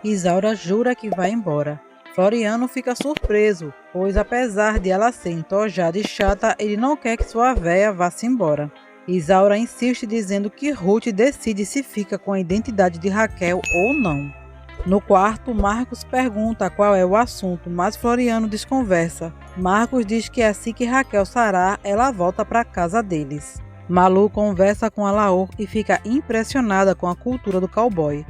Isaura jura que vai embora. Floriano fica surpreso, pois apesar de ela ser entojada e chata, ele não quer que sua véia vá-se embora. Isaura insiste dizendo que Ruth decide se fica com a identidade de Raquel ou não. No quarto, Marcos pergunta qual é o assunto, mas Floriano desconversa. Marcos diz que assim que Raquel sarar, ela volta para a casa deles. Malu conversa com Alaor e fica impressionada com a cultura do cowboy.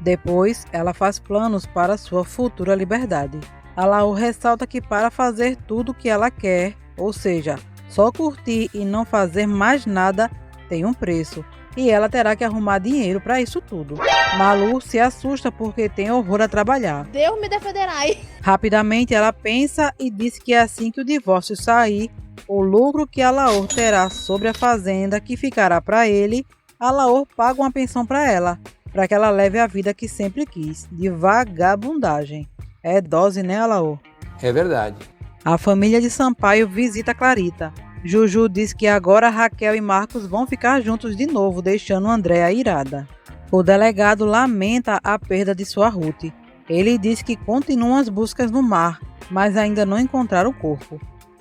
Depois, ela faz planos para sua futura liberdade. Alaor ressalta que para fazer tudo o que ela quer, ou seja, só curtir e não fazer mais nada, tem um preço. E ela terá que arrumar dinheiro para isso tudo. Malu se assusta porque tem horror a trabalhar. Deus me defenderá. Rapidamente ela pensa e diz que assim que o divórcio sair, o lucro que Alaor terá sobre a fazenda que ficará para ele, Alaor paga uma pensão para ela, para que ela leve a vida que sempre quis, de vagabundagem. É dose, né, Alaor? É verdade. A família de Sampaio visita Clarita. Juju diz que agora Raquel e Marcos vão ficar juntos de novo, deixando Andréa irada. O delegado lamenta a perda de sua Ruth. Ele diz que continuam as buscas no mar, mas ainda não encontraram o corpo.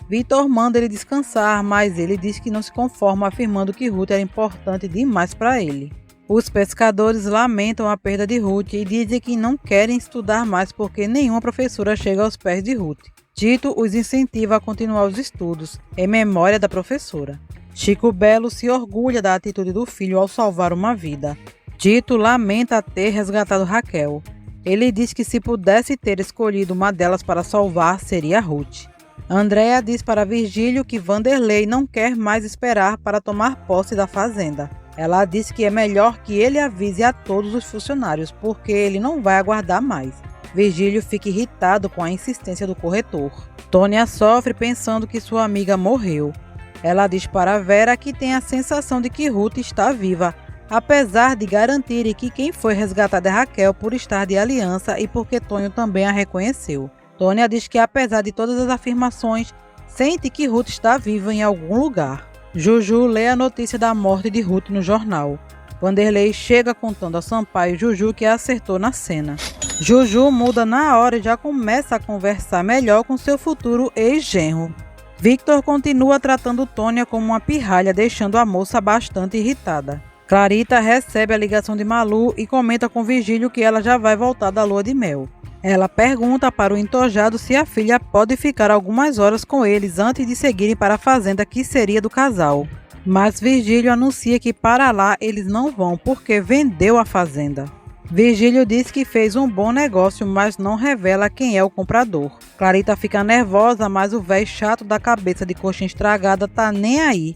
Vitor manda ele descansar, mas ele diz que não se conforma, afirmando que Ruth era importante demais para ele. Os pescadores lamentam a perda de Ruth e dizem que não querem estudar mais porque nenhuma professora chega aos pés de Ruth. Tito os incentiva a continuar os estudos, em memória da professora. Chico Belo se orgulha da atitude do filho ao salvar uma vida. Tito lamenta ter resgatado Raquel. Ele diz que se pudesse ter escolhido uma delas para salvar, seria Ruth. Andréa diz para Virgílio que Vanderlei não quer mais esperar para tomar posse da fazenda. Ela diz que é melhor que ele avise a todos os funcionários, porque ele não vai aguardar mais. Virgílio fica irritado com a insistência do corretor. Tônia sofre pensando que sua amiga morreu. Ela diz para Vera que tem a sensação de que Ruth está viva, apesar de garantirem que quem foi resgatada é Raquel por estar de aliança e porque Tonho também a reconheceu. Tônia diz que apesar de todas as afirmações, sente que Ruth está viva em algum lugar. Juju lê a notícia da morte de Ruth no jornal. Vanderlei chega contando a Sampaio e Juju que acertou na cena. Juju muda na hora e já começa a conversar melhor com seu futuro ex-genro. Victor continua tratando Tônia como uma pirralha, deixando a moça bastante irritada. Clarita recebe a ligação de Malu e comenta com Virgílio que ela já vai voltar da lua de mel. Ela pergunta para o entojado se a filha pode ficar algumas horas com eles antes de seguirem para a fazenda que seria do casal. Mas Virgílio anuncia que para lá eles não vão porque vendeu a fazenda. Virgílio diz que fez um bom negócio, mas não revela quem é o comprador. Clarita fica nervosa, mas o véi chato da cabeça de coxinha estragada tá nem aí.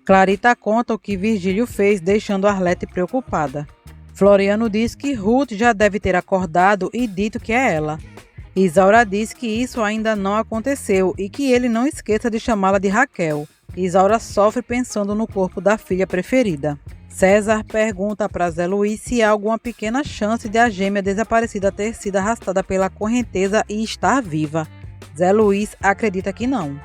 Clarita conta o que Virgílio fez, deixando Arlete preocupada. Floriano diz que Ruth já deve ter acordado e dito que é ela. Isaura diz que isso ainda não aconteceu e que ele não esqueça de chamá-la de Raquel. Isaura sofre pensando no corpo da filha preferida. César pergunta para Zé Luiz se há alguma pequena chance de a gêmea desaparecida ter sido arrastada pela correnteza e estar viva. Zé Luiz acredita que não.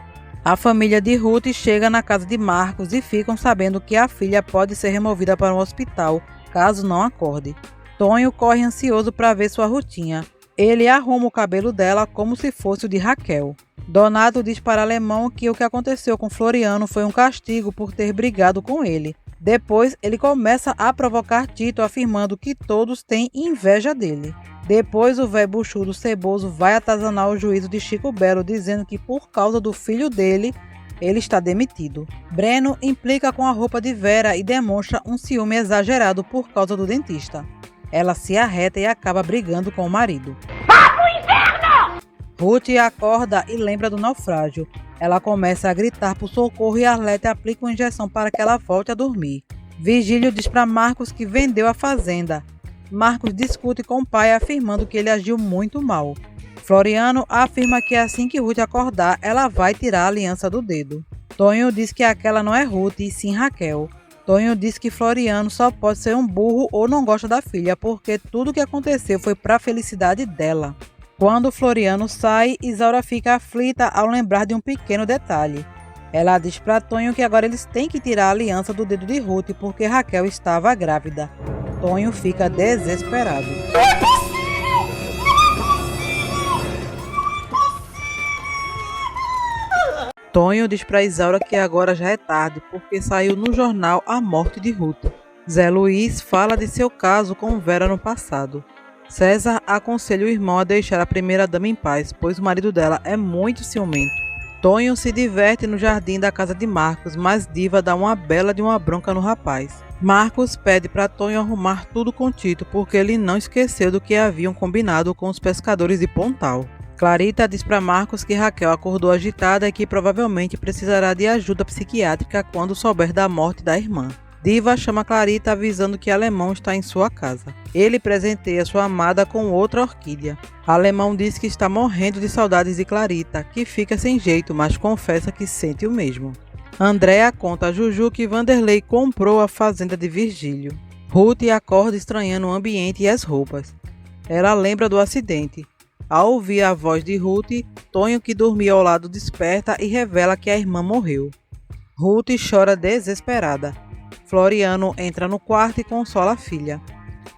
A família de Ruth chega na casa de Marcos e ficam sabendo que a filha pode ser removida para um hospital, caso não acorde. Tonho corre ansioso para ver sua Rutinha. Ele arruma o cabelo dela como se fosse o de Raquel. Donato diz para Alemão que o que aconteceu com Floriano foi um castigo por ter brigado com ele. Depois, ele começa a provocar Tito, afirmando que todos têm inveja dele. Depois, o velho buchudo ceboso vai atazanar o juízo de Chico Belo, dizendo que por causa do filho dele, ele está demitido. Breno implica com a roupa de Vera e demonstra um ciúme exagerado por causa do dentista. Ela se arreta e acaba brigando com o marido. Vá pro inferno! Ruth acorda e lembra do naufrágio. Ela começa a gritar por socorro e Arlete aplica uma injeção para que ela volte a dormir. Virgílio diz para Marcos que vendeu a fazenda. Marcos discute com o pai afirmando que ele agiu muito mal. Floriano afirma que assim que Ruth acordar, ela vai tirar a aliança do dedo. Tonho diz que aquela não é Ruth e sim Raquel. Tonho diz que Floriano só pode ser um burro ou não gosta da filha, porque tudo o que aconteceu foi para a felicidade dela. Quando Floriano sai, Isaura fica aflita ao lembrar de um pequeno detalhe. Ela diz para Tonho que agora eles têm que tirar a aliança do dedo de Ruth porque Raquel estava grávida. Tonho fica desesperado. Tonho diz para Isaura que agora já é tarde, porque saiu no jornal a morte de Ruth. Zé Luiz fala de seu caso com Vera no passado. César aconselha o irmão a deixar a primeira-dama em paz, pois o marido dela é muito ciumento. Tonho se diverte no jardim da casa de Marcos, mas Diva dá uma bela de uma bronca no rapaz. Marcos pede para Tonho arrumar tudo com Tito, porque ele não esqueceu do que haviam combinado com os pescadores de Pontal. Clarita diz para Marcos que Raquel acordou agitada e que provavelmente precisará de ajuda psiquiátrica quando souber da morte da irmã. Diva chama Clarita avisando que Alemão está em sua casa. Ele presenteia sua amada com outra orquídea. Alemão diz que está morrendo de saudades de Clarita, que fica sem jeito, mas confessa que sente o mesmo. Andréa conta a Juju que Vanderlei comprou a fazenda de Virgílio. Ruth acorda estranhando o ambiente e as roupas. Ela lembra do acidente. Ao ouvir a voz de Ruth, Tonho, que dormia ao lado, desperta e revela que a irmã morreu. Ruth chora desesperada. Floriano entra no quarto e consola a filha.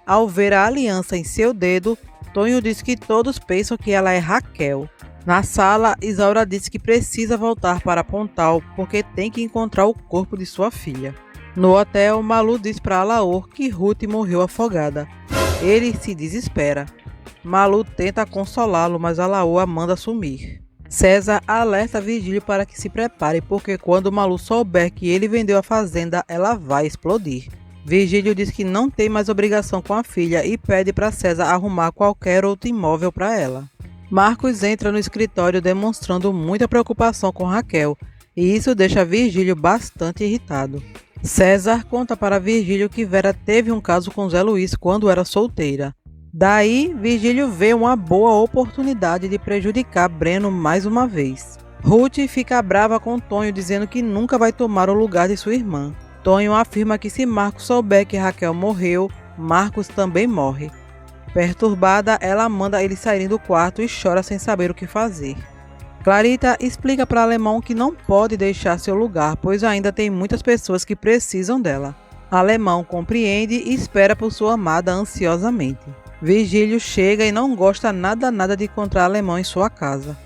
Ao ver a aliança em seu dedo, Tonho diz que todos pensam que ela é Raquel. Na sala, Isaura diz que precisa voltar para Pontal porque tem que encontrar o corpo de sua filha. No hotel, Malu diz para Alaor que Ruth morreu afogada. Ele se desespera. Malu tenta consolá-lo, mas Alaor a manda sumir. César alerta Virgílio para que se prepare, porque quando Malu souber que ele vendeu a fazenda, ela vai explodir. Virgílio diz que não tem mais obrigação com a filha e pede para César arrumar qualquer outro imóvel para ela. Marcos entra no escritório demonstrando muita preocupação com Raquel, e isso deixa Virgílio bastante irritado. César conta para Virgílio que Vera teve um caso com Zé Luiz quando era solteira. Daí, Virgílio vê uma boa oportunidade de prejudicar Breno mais uma vez. Ruth fica brava com Tonho, dizendo que nunca vai tomar o lugar de sua irmã. Tonho afirma que se Marcos souber que Raquel morreu, Marcos também morre. Perturbada, ela manda eles saírem do quarto e chora sem saber o que fazer. Clarita explica para Alemão que não pode deixar seu lugar, pois ainda tem muitas pessoas que precisam dela. Alemão compreende e espera por sua amada ansiosamente. Virgílio chega e não gosta nada de encontrar Alemão em sua casa.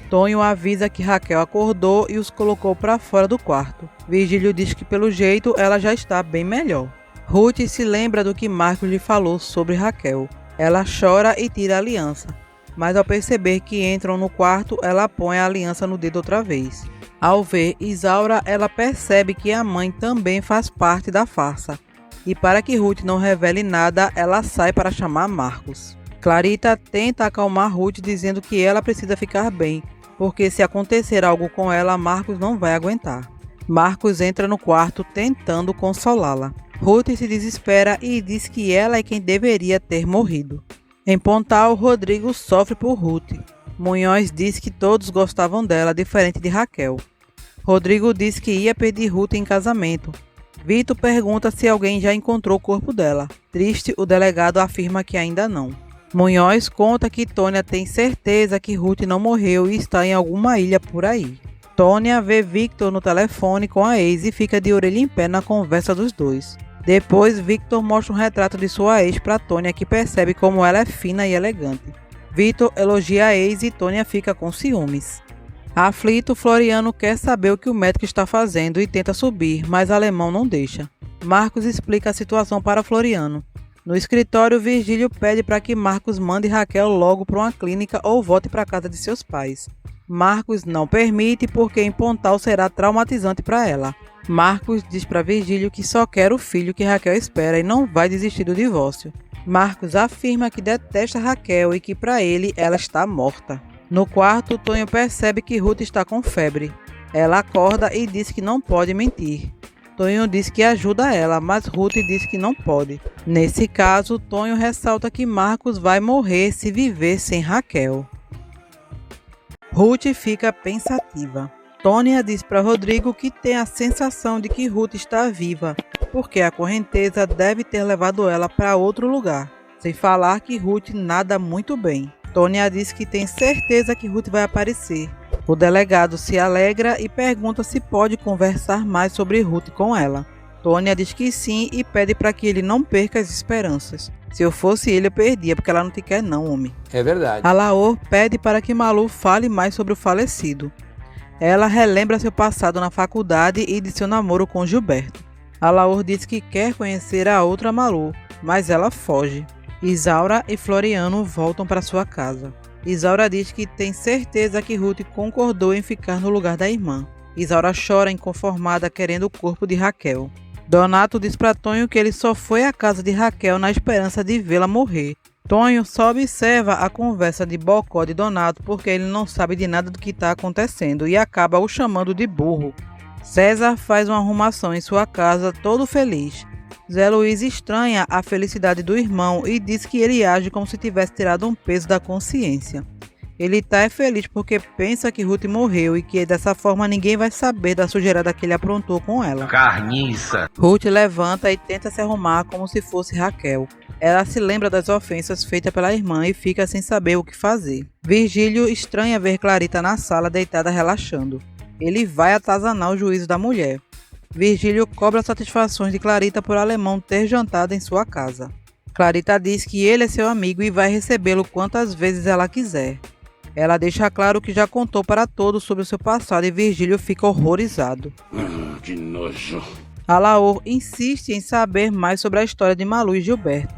Tonho avisa que Raquel acordou e os colocou para fora do quarto. Virgílio diz que pelo jeito ela já está bem melhor. Ruth se lembra do que Marcos lhe falou sobre Raquel. Ela chora e tira a aliança, mas ao perceber que entram no quarto, ela põe a aliança no dedo outra vez. Ao ver Isaura, ela percebe que a mãe também faz parte da farsa. E para que Ruth não revele nada, ela sai para chamar Marcos. Clarita tenta acalmar Ruth dizendo que ela precisa ficar bem, porque se acontecer algo com ela, Marcos não vai aguentar. Marcos entra no quarto tentando consolá-la. Ruth se desespera e diz que ela é quem deveria ter morrido. Em Pontal, Rodrigo sofre por Ruth. Munhoz diz que todos gostavam dela, diferente de Raquel. Rodrigo diz que ia pedir Ruth em casamento. Vitor pergunta se alguém já encontrou o corpo dela. Triste, o delegado afirma que ainda não. Munhoz conta que Tônia tem certeza que Ruth não morreu e está em alguma ilha por aí. Tônia vê Victor no telefone com a ex e fica de orelha em pé na conversa dos dois. Depois, Victor mostra um retrato de sua ex para Tônia, que percebe como ela é fina e elegante. Victor elogia a ex e Tônia fica com ciúmes. Aflito, Floriano quer saber o que o médico está fazendo e tenta subir, mas Alemão não deixa. Marcos explica a situação para Floriano. No escritório, Virgílio pede para que Marcos mande Raquel logo para uma clínica ou volte para a casa de seus pais. Marcos não permite porque em Pontal será traumatizante para ela. Marcos diz para Virgílio que só quer o filho que Raquel espera e não vai desistir do divórcio. Marcos afirma que detesta Raquel e que para ele ela está morta. No quarto, Tonho percebe que Ruth está com febre. Ela acorda e diz que não pode mentir. Tonho diz que ajuda ela, mas Ruth diz que não pode. Nesse caso, Tonho ressalta que Marcos vai morrer se viver sem Raquel. Ruth fica pensativa. Tônia diz para Rodrigo que tem a sensação de que Ruth está viva, porque a correnteza deve ter levado ela para outro lugar, sem falar que Ruth nada muito bem. Tônia diz que tem certeza que Ruth vai aparecer. O delegado se alegra e pergunta se pode conversar mais sobre Ruth com ela. Tônia diz que sim e pede para que ele não perca as esperanças. Se eu fosse ele, eu perdia, porque ela não te quer não, homem. É verdade. Alaor pede para que Malu fale mais sobre o falecido. Ela relembra seu passado na faculdade e de seu namoro com Gilberto. Alaor diz que quer conhecer a outra Malu, mas ela foge. Isaura e Floriano voltam para sua casa. Isaura diz que tem certeza que Ruth concordou em ficar no lugar da irmã. Isaura chora inconformada querendo o corpo de Raquel. Donato diz para Tonho que ele só foi à casa de Raquel na esperança de vê-la morrer. Tonho só observa a conversa de Bocó de Donato porque ele não sabe de nada do que está acontecendo e acaba o chamando de burro. César faz uma arrumação em sua casa todo feliz. Zé Luiz estranha a felicidade do irmão e diz que ele age como se tivesse tirado um peso da consciência. Ele está feliz porque pensa que Ruth morreu e que dessa forma ninguém vai saber da sujeirada que ele aprontou com ela. Carniça! Ruth levanta e tenta se arrumar como se fosse Raquel. Ela se lembra das ofensas feitas pela irmã e fica sem saber o que fazer. Virgílio estranha ver Clarita na sala deitada relaxando. Ele vai atazanar o juízo da mulher. Virgílio cobra satisfações de Clarita por Alemão ter jantado em sua casa. Clarita diz que ele é seu amigo e vai recebê-lo quantas vezes ela quiser. Ela deixa claro que já contou para todos sobre o seu passado e Virgílio fica horrorizado. Que nojo! Alaor insiste em saber mais sobre a história de Malu e Gilberto.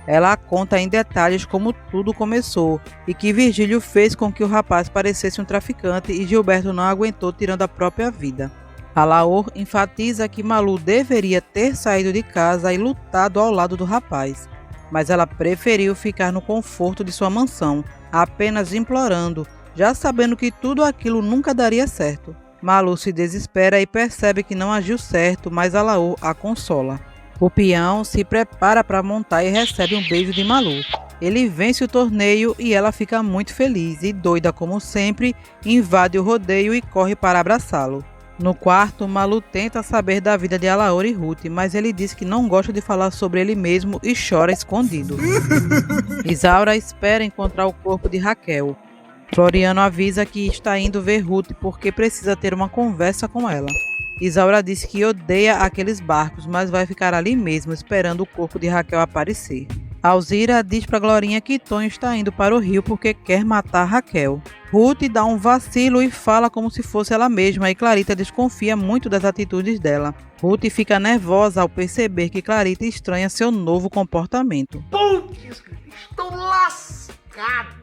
Ela conta em detalhes como tudo começou e que Virgílio fez com que o rapaz parecesse um traficante e Gilberto não aguentou tirando a própria vida. Alaor enfatiza que Malu deveria ter saído de casa e lutado ao lado do rapaz, mas ela preferiu ficar no conforto de sua mansão, apenas implorando, já sabendo que tudo aquilo nunca daria certo. Malu se desespera e percebe que não agiu certo, mas Alaor a consola. O peão se prepara para montar e recebe um beijo de Malu. Ele vence o torneio e ela fica muito feliz e, doida como sempre, invade o rodeio e corre para abraçá-lo. No quarto, Malu tenta saber da vida de Alaor e Ruth, mas ele diz que não gosta de falar sobre ele mesmo e chora escondido. Isaura espera encontrar o corpo de Raquel. Floriano avisa que está indo ver Ruth porque precisa ter uma conversa com ela. Isaura diz que odeia aqueles barcos, mas vai ficar ali mesmo esperando o corpo de Raquel aparecer. Alzira diz para Glorinha que Tonho está indo para o rio porque quer matar Raquel. Ruth dá um vacilo e fala como se fosse ela mesma e Clarita desconfia muito das atitudes dela. Ruth fica nervosa ao perceber que Clarita estranha seu novo comportamento. Putz, estou lascado!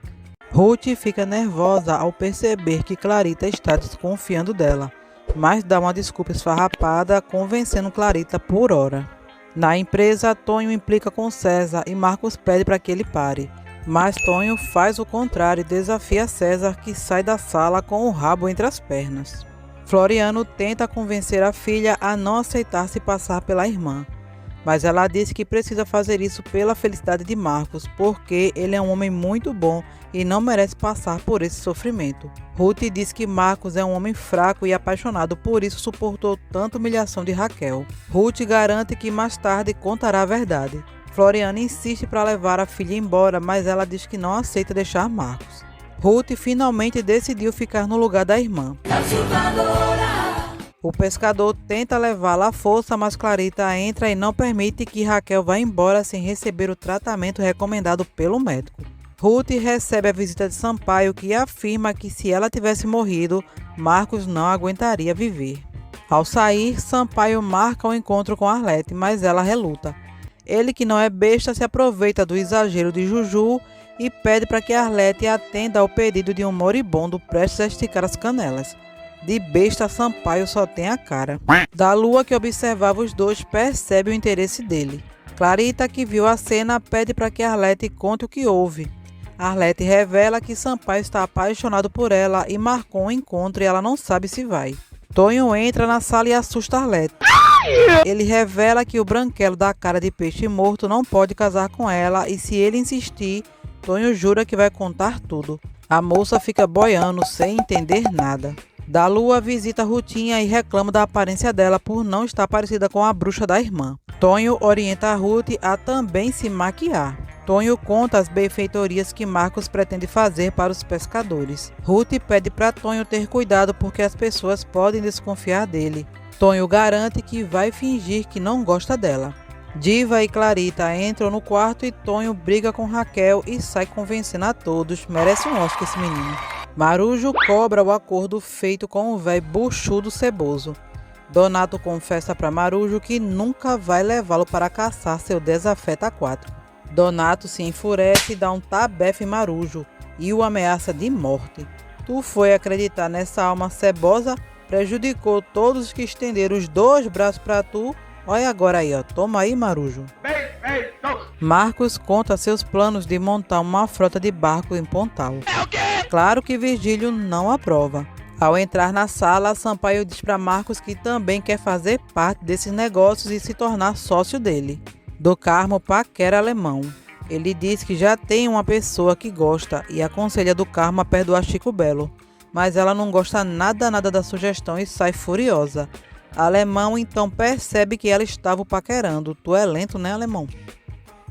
Ruth fica nervosa ao perceber que Clarita está desconfiando dela, mas dá uma desculpa esfarrapada, convencendo Clarita por hora. Na empresa, Tonho implica com César e Marcos pede para que ele pare. Mas Tonho faz o contrário e desafia César, que sai da sala com o rabo entre as pernas. Floriano tenta convencer a filha a não aceitar se passar pela irmã, mas ela diz que precisa fazer isso pela felicidade de Marcos, porque ele é um homem muito bom e não merece passar por esse sofrimento. Ruth diz que Marcos é um homem fraco e apaixonado, por isso suportou tanta humilhação de Raquel. Ruth garante que mais tarde contará a verdade. Floriano insiste para levar a filha embora, mas ela diz que não aceita deixar Marcos. Ruth finalmente decidiu ficar no lugar da irmã. O pescador tenta levá-la à força, mas Clarita entra e não permite que Raquel vá embora sem receber o tratamento recomendado pelo médico. Ruth recebe a visita de Sampaio, que afirma que se ela tivesse morrido, Marcos não aguentaria viver. Ao sair, Sampaio marca um encontro com Arlete, mas ela reluta. Ele, que não é besta, se aproveita do exagero de Juju e pede para que Arlete atenda ao pedido de um moribundo prestes a esticar as canelas. De besta, Sampaio só tem a cara. Da Lua, que observava os dois, percebe o interesse dele. Clarita, que viu a cena, pede para que Arlete conte o que houve. Arlete revela que Sampaio está apaixonado por ela e marcou um encontro e ela não sabe se vai. Tonho entra na sala e assusta Arlete. Ele revela que o branquelo da cara de peixe morto não pode casar com ela e se ele insistir, Tonho jura que vai contar tudo. A moça fica boiando sem entender nada. Da Lua visita Rutinha e reclama da aparência dela por não estar parecida com a bruxa da irmã. Tonho orienta a Ruth a também se maquiar. Tonho conta as benfeitorias que Marcos pretende fazer para os pescadores. Ruth pede para Tonho ter cuidado porque as pessoas podem desconfiar dele. Tonho garante que vai fingir que não gosta dela. Diva e Clarita entram no quarto e Tonho briga com Raquel e sai convencendo a todos. Merece um Oscar esse menino. Marujo cobra o acordo feito com o velho buchudo ceboso. Donato confessa para Marujo que nunca vai levá-lo para caçar seu desafeto aquático. Donato se enfurece e dá um tabefe em Marujo e o ameaça de morte. Tu foi acreditar nessa alma cebosa, prejudicou todos os que estenderam os 2 braços para tu. Olha agora aí, ó. Toma aí, Marujo. Marcos conta seus planos de montar uma frota de barco em Pontal. Claro que Virgílio não aprova. Ao entrar na sala, Sampaio diz para Marcos que também quer fazer parte desses negócios e se tornar sócio dele. Do Carmo paquera alemão. Ele diz que já tem uma pessoa que gosta e aconselha do Carmo a perdoar Chico Belo, mas ela não gosta nada da sugestão e sai furiosa. Alemão então percebe que ela estava o paquerando. Tu é lento, né, Alemão?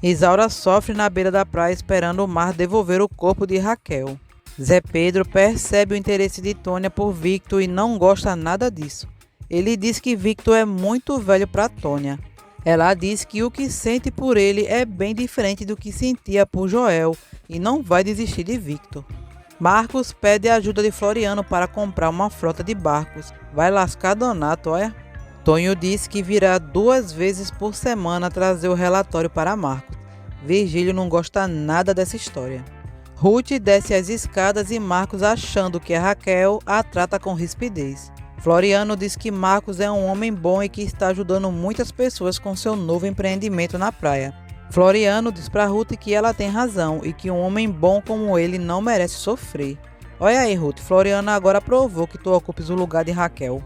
Isaura sofre na beira da praia esperando o mar devolver o corpo de Raquel. Zé Pedro percebe o interesse de Tônia por Victor e não gosta nada disso. Ele diz que Victor é muito velho para Tônia. Ela diz que o que sente por ele é bem diferente do que sentia por Joel e não vai desistir de Victor. Marcos pede a ajuda de Floriano para comprar uma frota de barcos. Vai lascar Donato, olha. Tonho diz que virá 2 vezes por semana trazer o relatório para Marcos. Virgílio não gosta nada dessa história. Ruth desce as escadas e Marcos, achando que é Raquel, a trata com rispidez. Floriano diz que Marcos é um homem bom e que está ajudando muitas pessoas com seu novo empreendimento na praia. Floriano diz para Ruth que ela tem razão e que um homem bom como ele não merece sofrer. Olha aí, Ruth, Floriano agora provou que tu ocupes o lugar de Raquel.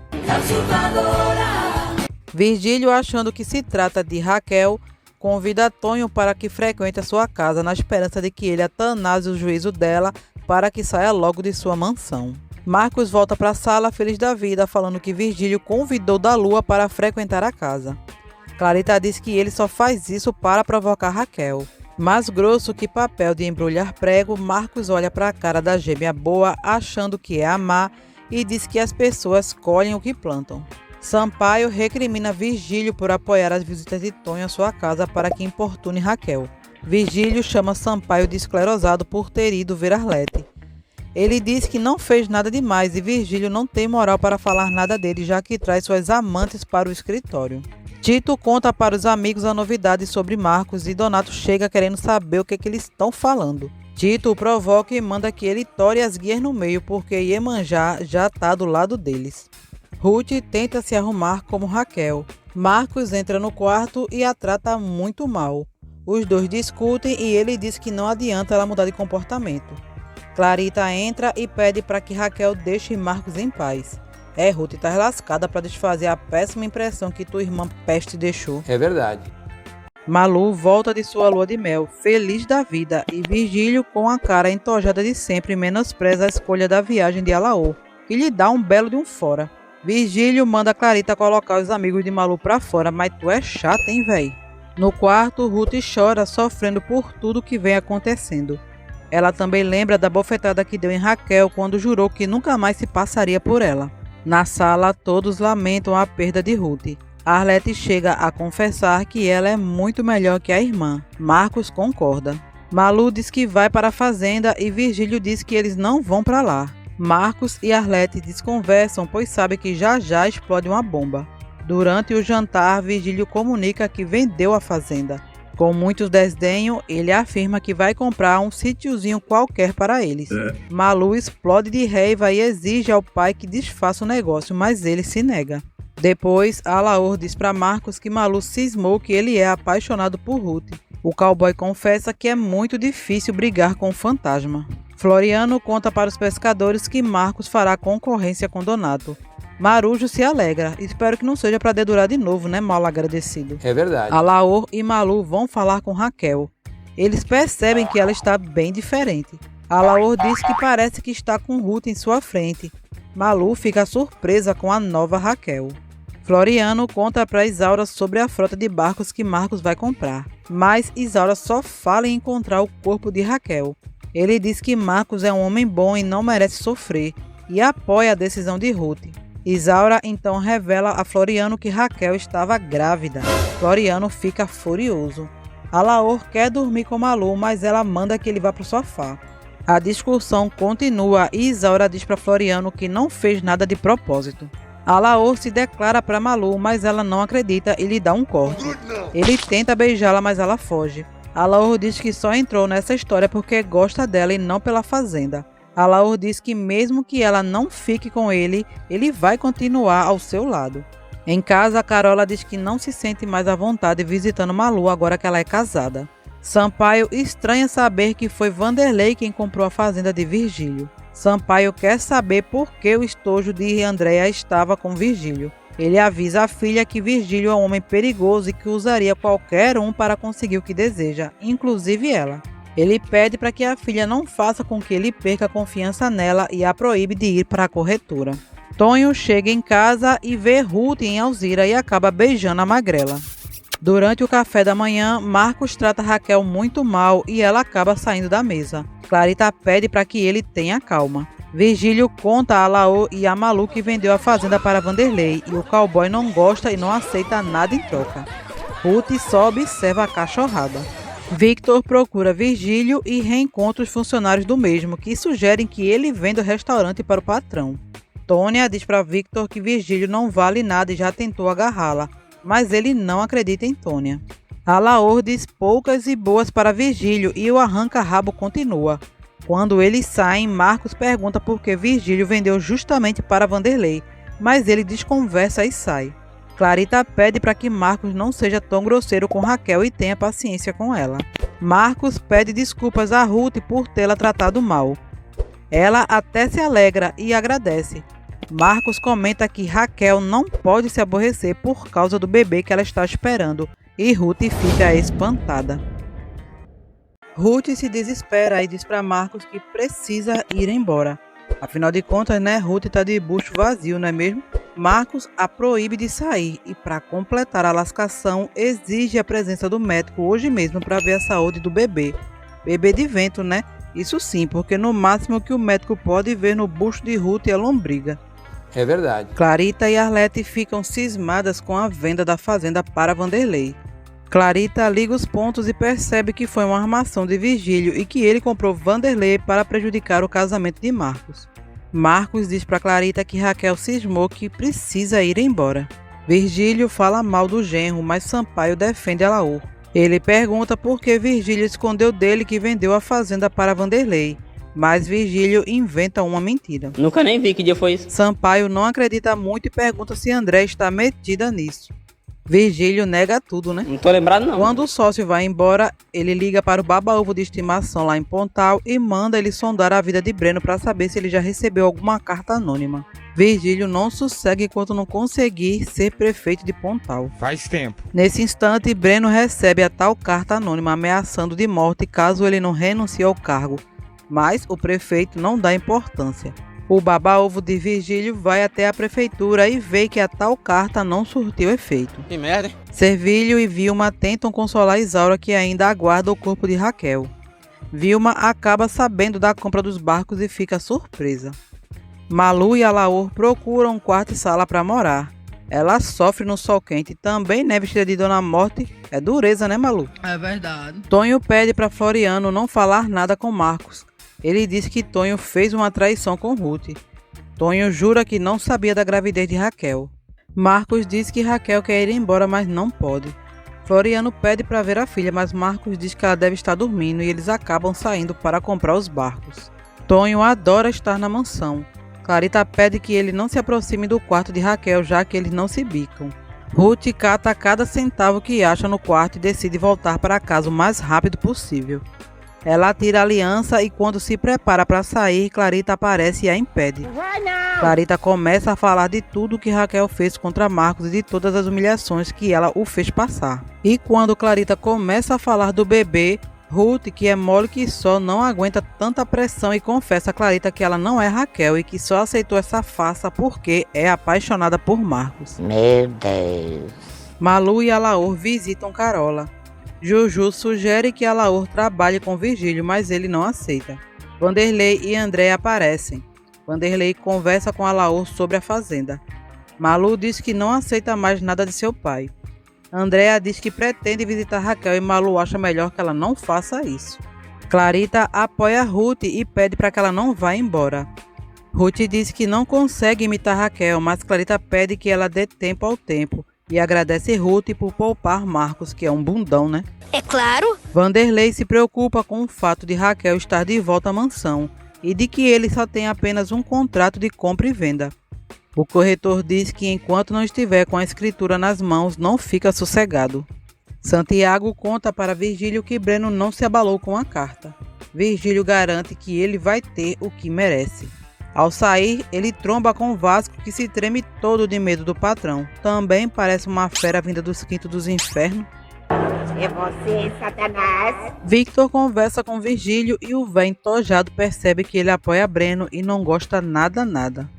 Virgílio, achando que se trata de Raquel, convida Tonho para que frequente a sua casa na esperança de que ele atanase o juízo dela para que saia logo de sua mansão. Marcos volta para a sala feliz da vida, falando que Virgílio convidou da Lua para frequentar a casa. Clarita diz que ele só faz isso para provocar Raquel. Mais grosso que papel de embrulhar prego, Marcos olha para a cara da gêmea boa, achando que é a má, e diz que as pessoas colhem o que plantam. Sampaio recrimina Virgílio por apoiar as visitas de Tonho à sua casa para que importune Raquel. Virgílio chama Sampaio de esclerosado por ter ido ver Arlete. Ele diz que não fez nada demais e Virgílio não tem moral para falar nada dele, já que traz suas amantes para o escritório. Tito conta para os amigos a novidade sobre Marcos e Donato chega querendo saber o que eles estão falando. Tito o provoca e manda que ele tore as guias no meio porque Iemanjá já está do lado deles. Ruth tenta se arrumar como Raquel. Marcos entra no quarto e a trata muito mal. Os dois discutem e ele diz que não adianta ela mudar de comportamento. Clarita entra e pede para que Raquel deixe Marcos em paz. Ruth, tá lascada para desfazer a péssima impressão que tua irmã Peste deixou. É verdade. Malu volta de sua lua de mel, feliz da vida, e Virgílio, com a cara entojada de sempre, menospreza a escolha da viagem de Alaô, que lhe dá um belo de um fora. Virgílio manda Clarita colocar os amigos de Malu pra fora, mas tu é chata, hein, véi? No quarto, Ruth chora, sofrendo por tudo que vem acontecendo. Ela também lembra da bofetada que deu em Raquel quando jurou que nunca mais se passaria por ela. Na sala, todos lamentam a perda de Ruth. Arlete chega a confessar que ela é muito melhor que a irmã. Marcos concorda. Malu diz que vai para a fazenda e Virgílio diz que eles não vão para lá. Marcos e Arlete desconversam, pois sabe que já explode uma bomba. Durante o jantar, Virgílio comunica que vendeu a fazenda. Com muito desdenho, ele afirma que vai comprar um sítiozinho qualquer para eles. Malu explode de raiva e exige ao pai que desfaça o negócio, mas ele se nega. Depois, Alaor diz para Marcos que Malu cismou que ele é apaixonado por Ruth. O cowboy confessa que é muito difícil brigar com o fantasma. Floriano conta para os pescadores que Marcos fará concorrência com Donato. Marujo se alegra. Espero que não seja para dedurar de novo, né, mal agradecido. É verdade. Alaor e Malu vão falar com Raquel. Eles percebem que ela está bem diferente. Alaor diz que parece que está com Ruth em sua frente. Malu fica surpresa com a nova Raquel. Floriano conta para Isaura sobre a frota de barcos que Marcos vai comprar. Mas Isaura só fala em encontrar o corpo de Raquel. Ele diz que Marcos é um homem bom e não merece sofrer, e apoia a decisão de Ruth. Isaura então revela a Floriano que Raquel estava grávida. Floriano fica furioso. Alaor quer dormir com Malu, mas ela manda que ele vá para o sofá. A discussão continua e Isaura diz para Floriano que não fez nada de propósito. Alaor se declara para Malu, mas ela não acredita e lhe dá um corte. Ele tenta beijá-la, mas ela foge. Alaor diz que só entrou nessa história porque gosta dela e não pela fazenda. Alaor diz que mesmo que ela não fique com ele, ele vai continuar ao seu lado. Em casa, Carola diz que não se sente mais à vontade visitando Malu agora que ela é casada. Sampaio estranha saber que foi Vanderlei quem comprou a fazenda de Virgílio. Sampaio quer saber por que o estojo de Andréa estava com Virgílio. Ele avisa a filha que Virgílio é um homem perigoso e que usaria qualquer um para conseguir o que deseja, inclusive ela. Ele pede para que a filha não faça com que ele perca a confiança nela e a proíbe de ir para a corretora. Tonho chega em casa e vê Ruth em Alzira e acaba beijando a magrela. Durante o café da manhã, Marcos trata Raquel muito mal e ela acaba saindo da mesa. Clarita pede para que ele tenha calma. Virgílio conta a Alaor e a Malu que vendeu a fazenda para Vanderlei e o cowboy não gosta e não aceita nada em troca. Ruth só observa a cachorrada. Victor procura Virgílio e reencontra os funcionários do mesmo, que sugerem que ele venda o restaurante para o patrão. Tônia diz para Victor que Virgílio não vale nada e já tentou agarrá-la, mas ele não acredita em Tônia. Alaor diz poucas e boas para Virgílio e o arranca-rabo continua. Quando eles saem, Marcos pergunta por que Virgílio vendeu justamente para Vanderlei, mas ele desconversa e sai. Clarita pede para que Marcos não seja tão grosseiro com Raquel e tenha paciência com ela. Marcos pede desculpas a Ruth por tê-la tratado mal. Ela até se alegra e agradece. Marcos comenta que Raquel não pode se aborrecer por causa do bebê que ela está esperando e Ruth fica espantada. Ruth se desespera e diz para Marcos que precisa ir embora. Afinal de contas, Ruth está de bucho vazio, não é mesmo? Marcos a proíbe de sair e, para completar a lascação, exige a presença do médico hoje mesmo para ver a saúde do bebê. Bebê de vento, né? Isso sim, porque no máximo que o médico pode ver no bucho de Ruth é lombriga. É verdade. Clarita e Arlete ficam cismadas com a venda da fazenda para Vanderlei. Clarita liga os pontos e percebe que foi uma armação de Virgílio e que ele comprou Vanderlei para prejudicar o casamento de Marcos. Marcos diz para Clarita que Raquel cismou que precisa ir embora. Virgílio fala mal do genro, mas Sampaio defende Alaor. Ele pergunta por que Virgílio escondeu dele que vendeu a fazenda para Vanderlei, mas Virgílio inventa uma mentira. Nunca nem vi, que dia foi isso? Sampaio não acredita muito e pergunta se André está metida nisso. Virgílio nega tudo, né? Não tô lembrado não. Quando o sócio vai embora, ele liga para o baba-ovo de estimação lá em Pontal e manda ele sondar a vida de Breno para saber se ele já recebeu alguma carta anônima. Virgílio não sossega enquanto não conseguir ser prefeito de Pontal. Faz tempo. Nesse instante, Breno recebe a tal carta anônima ameaçando de morte caso ele não renuncie ao cargo. Mas o prefeito não dá importância. O baba-ovo de Virgílio vai até a prefeitura e vê que a tal carta não surtiu efeito. Que merda, hein? Servilho e Vilma tentam consolar Isaura, que ainda aguarda o corpo de Raquel. Vilma acaba sabendo da compra dos barcos e fica surpresa. Malu e Alaor procuram um quarto e sala para morar. Ela sofre no sol quente, também né, vestida de Dona Morte. É dureza, né, Malu? É verdade. Tonho pede para Floriano não falar nada com Marcos. Ele diz que Tonho fez uma traição com Ruth. Tonho jura que não sabia da gravidez de Raquel. Marcos diz que Raquel quer ir embora, mas não pode. Floriano pede para ver a filha, mas Marcos diz que ela deve estar dormindo e eles acabam saindo para comprar os barcos. Tonho adora estar na mansão. Clarita pede que ele não se aproxime do quarto de Raquel, já que eles não se bicam. Ruth cata cada centavo que acha no quarto e decide voltar para casa o mais rápido possível. Ela tira a aliança e quando se prepara para sair, Clarita aparece e a impede. Clarita começa a falar de tudo que Raquel fez contra Marcos e de todas as humilhações que ela o fez passar. E quando Clarita começa a falar do bebê, Ruth, que é mole que só, não aguenta tanta pressão e confessa a Clarita que ela não é Raquel e que só aceitou essa farsa porque é apaixonada por Marcos. Meu Deus. Malu e Alaor visitam Carola. Juju sugere que Alaor trabalhe com Virgílio, mas ele não aceita. Vanderlei e André aparecem. Vanderlei conversa com Alaor sobre a fazenda. Malu diz que não aceita mais nada de seu pai. Andréa diz que pretende visitar Raquel e Malu acha melhor que ela não faça isso. Clarita apoia Ruth e pede para que ela não vá embora. Ruth diz que não consegue imitar Raquel, mas Clarita pede que ela dê tempo ao tempo e agradece Ruth por poupar Marcos, que é um bundão, né? É claro. Vanderlei se preocupa com o fato de Raquel estar de volta à mansão e de que ele só tem apenas um contrato de compra e venda. O corretor diz que enquanto não estiver com a escritura nas mãos, não fica sossegado. Santiago conta para Virgílio que Breno não se abalou com a carta. Virgílio garante que ele vai ter o que merece. Ao sair, ele tromba com Vasco, que se treme todo de medo do patrão. Também parece uma fera vinda dos quintos dos infernos. É você, Satanás. Victor conversa com Virgílio e o véio entojado percebe que ele apoia Breno e não gosta nada.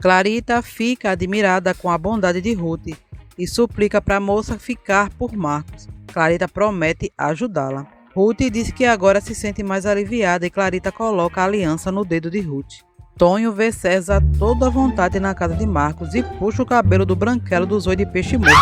Clarita fica admirada com a bondade de Ruth e suplica para a moça ficar por Marcos. Clarita promete ajudá-la. Ruth diz que agora se sente mais aliviada e Clarita coloca a aliança no dedo de Ruth. Tonho vê César todo à vontade na casa de Marcos e puxa o cabelo do branquelo do zóio de peixe morto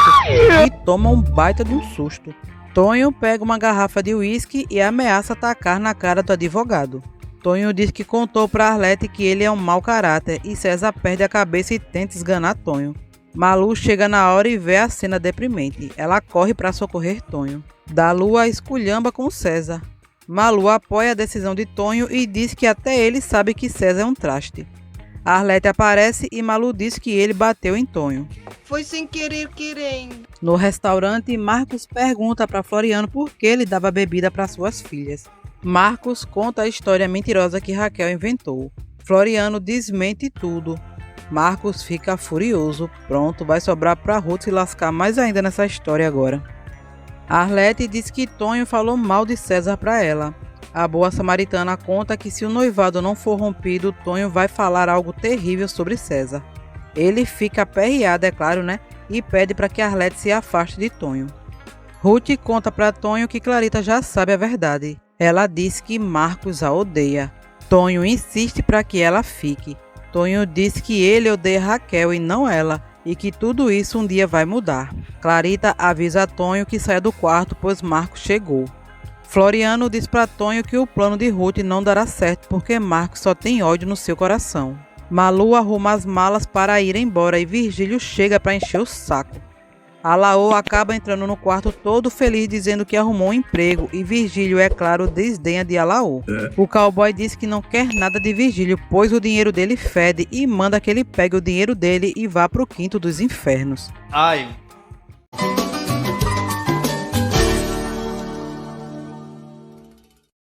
e toma um baita de um susto. Tonho pega uma garrafa de uísque e ameaça atacar na cara do advogado. Tonho diz que contou para Arlete que ele é um mau caráter e César perde a cabeça e tenta esganar Tonho. Malu chega na hora e vê a cena deprimente. Ela corre para socorrer Tonho. Dalu a esculhamba com César. Malu apoia a decisão de Tonho e diz que até ele sabe que César é um traste. Arlete aparece e Malu diz que ele bateu em Tonho. Foi sem querer querendo. No restaurante, Marcos pergunta para Floriano por que ele dava bebida para suas filhas. Marcos conta a história mentirosa que Raquel inventou. Floriano desmente tudo. Marcos fica furioso. Pronto, vai sobrar para Ruth se lascar mais ainda nessa história agora. Arlete diz que Tonho falou mal de César para ela. A boa samaritana conta que se o noivado não for rompido, Tonho vai falar algo terrível sobre César. Ele fica aperreado, é claro, né? E pede para que Arlete se afaste de Tonho. Ruth conta para Tonho que Clarita já sabe a verdade. Ela diz que Marcos a odeia. Tonho insiste para que ela fique. Tonho diz que ele odeia Raquel e não ela, e que tudo isso um dia vai mudar. Clarita avisa a Tonho que saia do quarto, pois Marcos chegou. Floriano diz para Tonho que o plano de Ruth não dará certo porque Marcos só tem ódio no seu coração. Malu arruma as malas para ir embora e Virgílio chega para encher o saco. Alaô acaba entrando no quarto todo feliz dizendo que arrumou um emprego e Virgílio, é claro, desdenha de Alaô. O cowboy diz que não quer nada de Virgílio, pois o dinheiro dele fede e manda que ele pegue o dinheiro dele e vá pro quinto dos infernos. Ai,